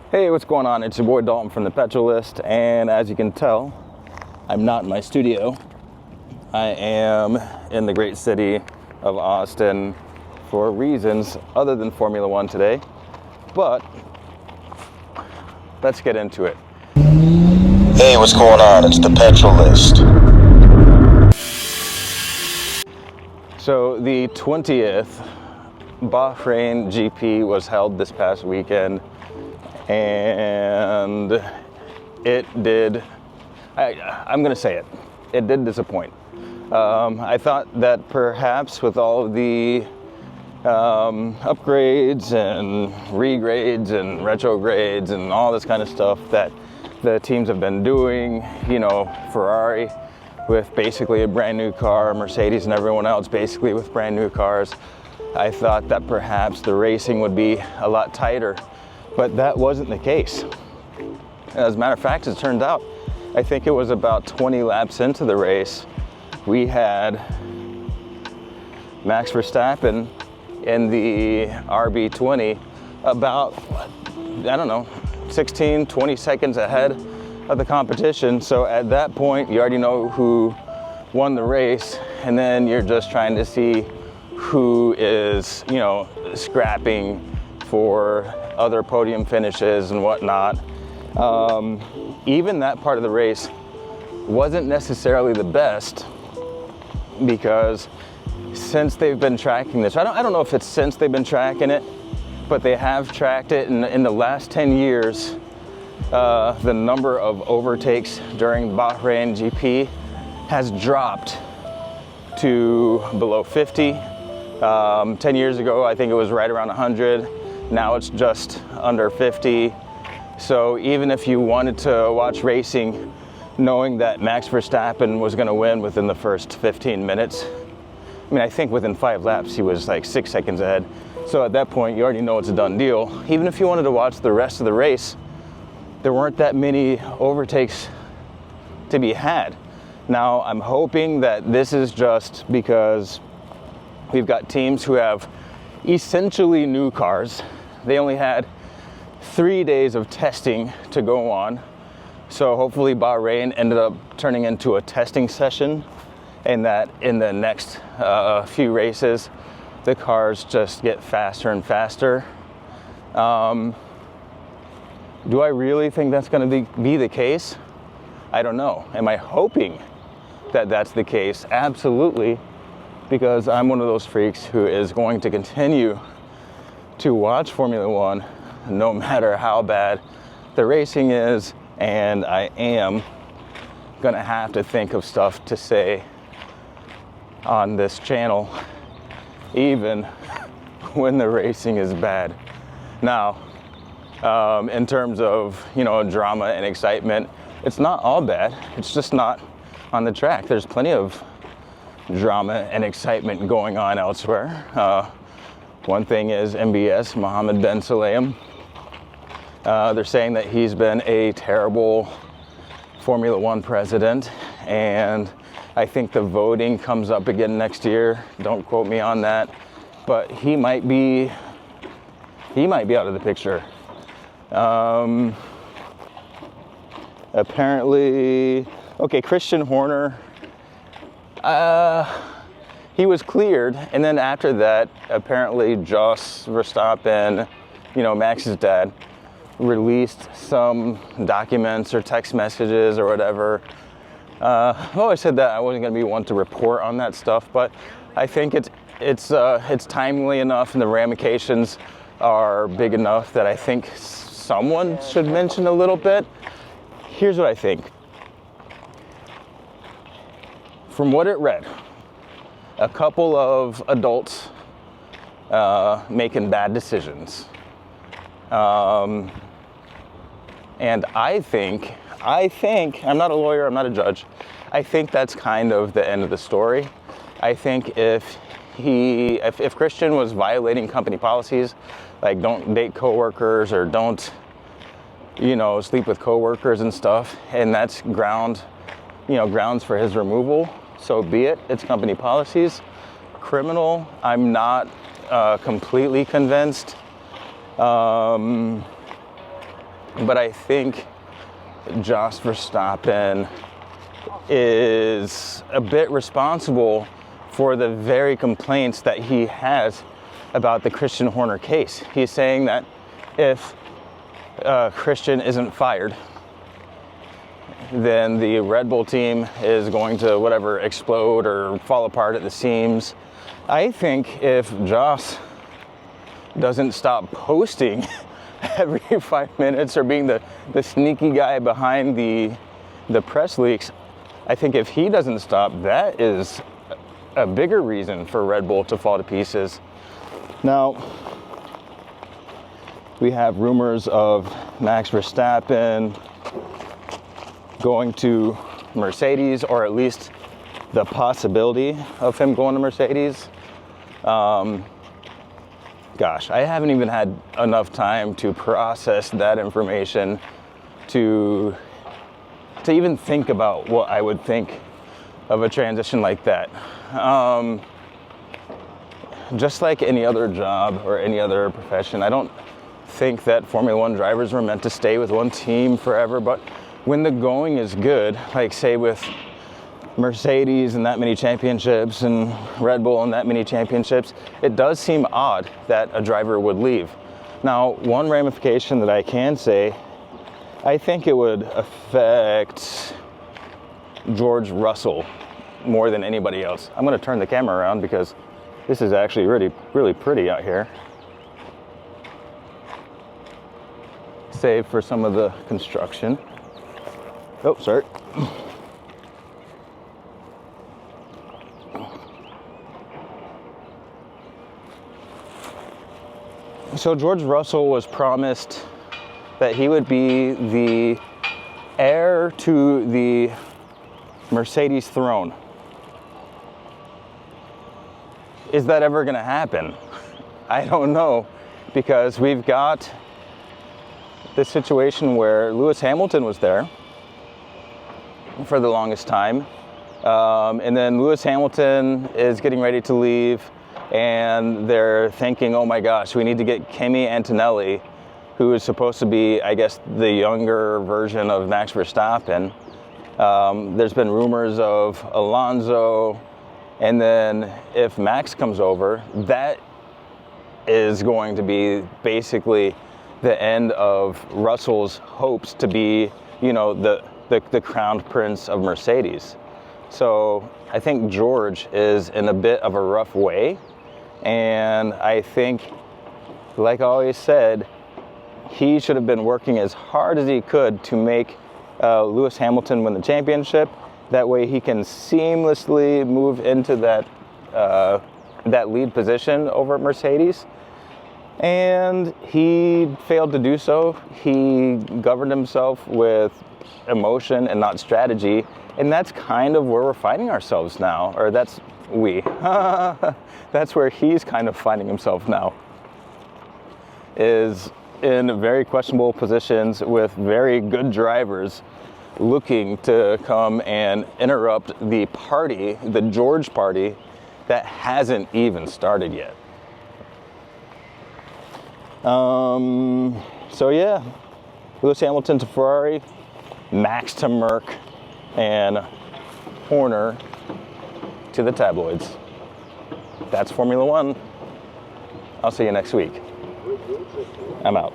Hey, what's going on? It's your boy Dalton from the Petrolist, and as you can tell, I'm not in my studio. I am in the great city of Austin for reasons other than Formula One today, but let's get into it. Hey, what's going on? It's the Petrolist. So the 20th Bahrain GP was held this past weekend, and it did, I'm going to say it did disappoint. I thought that perhaps with all of the upgrades and regrades and retrogrades and all this kind of stuff that the teams have been doing, you know, Ferrari with basically a brand new car, Mercedes and everyone else basically with brand new cars, I thought that perhaps the racing would be a lot tighter, but that wasn't the case. As a matter of fact, it turned out, I think it was about 20 laps into the race, we had Max Verstappen in the RB20 about, I don't know, 16, 20 seconds ahead of the competition. So at that point, you already know who won the race, and then you're just trying to see who is, you know, scrapping for other podium finishes and whatnot. Even that part of the race wasn't necessarily the best, because since they've been tracking this, I don't know if it's since they've been tracking it, but they have tracked it in the last 10 years. The number of overtakes during Bahrain GP has dropped to below 50. 10 years ago, I think it was right around 100. Now it's just under 50. So even if you wanted to watch racing knowing that Max Verstappen was going to win within the first 15 minutes, I mean, I think within 5 laps he was like 6 seconds ahead. So at that point, you already know it's a done deal. Even if you wanted to watch the rest of the race, there weren't that many overtakes to be had. Now, I'm hoping that this is just because we've got teams who have essentially new cars. They only had 3 days of testing to go on. So hopefully Bahrain ended up turning into a testing session, and that in the next few races, the cars just get faster and faster. Do I really think that's going to be the case? I don't know. Am I hoping that that's the case? Absolutely, because I'm one of those freaks who is going to continue to watch Formula One no matter how bad the racing is, and I am going to have to think of stuff to say on this channel even when the racing is bad. Now, in terms of, you know, drama and excitement, it's not all bad. It's just not on the track. There's plenty of drama and excitement going on elsewhere. One thing is MBS, Mohammed bin Sulayem. They're saying that he's been a terrible Formula One president, and I think the voting comes up again next year. Don't quote me on that, but he might be out of the picture. Apparently, okay, Christian Horner, he was cleared, and then after that, apparently Jos Verstappen, you know, Max's dad, released some documents or text messages or whatever. I've always said that I wasn't going to be one to report on that stuff, but I think it's timely enough, and the ramifications are big enough that I think someone should mention a little bit. Here's what I think. From what it read, a couple of adults making bad decisions. And I think, I'm not a lawyer, I'm not a judge, I think that's kind of the end of the story. I think if Christian was violating company policies, like don't date coworkers or don't, you know, sleep with coworkers and stuff, and that's grounds for his removal, so be it. It's company policies. Criminal, I'm not completely convinced. but I think Jos Verstappen is a bit responsible for the very complaints that he has about the Christian Horner case. He's saying that if Christian isn't fired, then the Red Bull team is going to whatever explode or fall apart at the seams. I think if Jos doesn't stop posting every 5 minutes or being the sneaky guy behind the press leaks, I think if he doesn't stop, that is a bigger reason for Red Bull to fall to pieces. Now, we have rumors of Max Verstappen going to Mercedes, or at least the possibility of him going to Mercedes. Gosh, I haven't even had enough time to process that information to even think about what I would think of a transition like that. Just like any other job or any other profession, I don't think that Formula One drivers were meant to stay with one team forever, but when the going is good, like say with Mercedes and that many championships and Red Bull and that many championships, it does seem odd that a driver would leave. Now, one ramification that I can say, I think it would affect George Russell more than anybody else. I'm going to turn the camera around because this is actually really pretty out here. Save for some of the construction. Oh, sorry. So George Russell was promised that he would be the heir to the Mercedes throne. Is that ever going to happen? I don't know, because we've got this situation where Lewis Hamilton was there for the longest time, and then Lewis Hamilton is getting ready to leave, and they're thinking, oh my gosh, we need to get Kimi Antonelli, who is supposed to be, I guess, the younger version of Max Verstappen. There's been rumors of Alonso, and then if Max comes over, that is going to be basically the end of Russell's hopes to be, you know, the crowned prince of Mercedes. So I think George is in a bit of a rough way, and I think, like I always said, he should have been working as hard as he could to make Lewis Hamilton win the championship. That way he can seamlessly move into that lead position over at Mercedes. And he failed to do so. He governed himself with emotion and not strategy. And that's kind of where we're finding ourselves now. Or that's where he's kind of finding himself now. Is in very questionable positions with very good drivers looking to come and interrupt the party, the George party, that hasn't even started yet. So yeah, Lewis Hamilton to Ferrari, Max to Merc, and Horner to the tabloids. That's Formula One. I'll see you next week. I'm out.